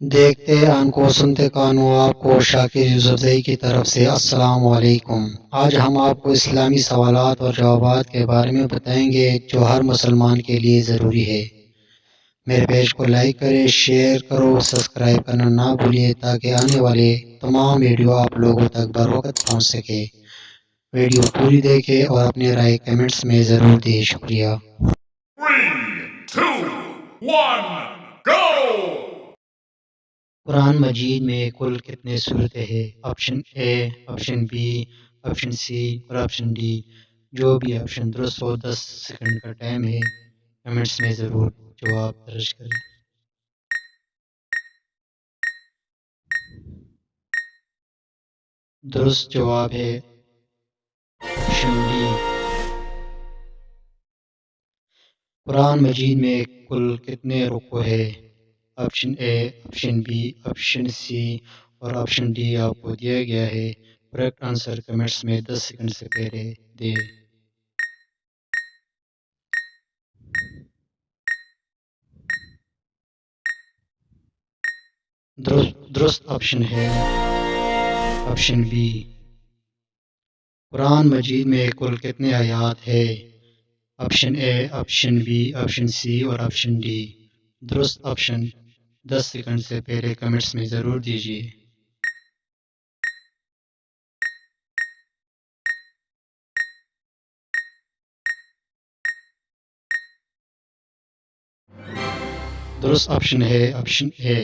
دیکھتے آنکھوں سنتے کانوں، آپ کو شاکر یوسفزئی کی طرف سے السلام علیکم۔ آج ہم آپ کو اسلامی سوالات اور جوابات کے بارے میں بتائیں گے جو ہر مسلمان کے لیے ضروری ہے۔ میرے پیج کو لائک کریں، شیئر کرو، سبسکرائب کرنا نہ بھولیے تاکہ آنے والے تمام ویڈیو آپ لوگوں تک بروقت پہنچ سکے۔ ویڈیو پوری دیکھیں اور اپنے رائے کمنٹس میں ضرور دیں۔ شکریہ۔ 3, 2, 1, go! قرآن مجید میں کل کتنے صورتیں ہیں؟ آپشن اے، آپشن بی، آپشن سی اور آپشن ڈی۔ جو بھی آپشن درست ہو 10 سیکنڈ کا ٹائم ہے، کمنٹس میں ضرور جواب درج کریں۔ درست جواب ہے آپشن ڈی۔ قرآن مجید میں کل کتنے رکوع ہے؟ آپشن اے، آپشن بی، آپشن سی اور آپشن ڈی آپ کو دیا گیا ہے۔ کریکٹ آنسر کمنٹس میں 10 سیکنڈ سے پہلے دے۔ درست آپشن ہے آپشن بی۔ قرآن مجید میں کل کتنے آیات ہے؟ آپشن اے، آپشن بی، آپشن سی اور آپشن ڈی۔ درست آپشن 10 سیکنڈ سے پہلے کمنٹس میں ضرور دیجیے۔ درست آپشن ہے آپشن اے۔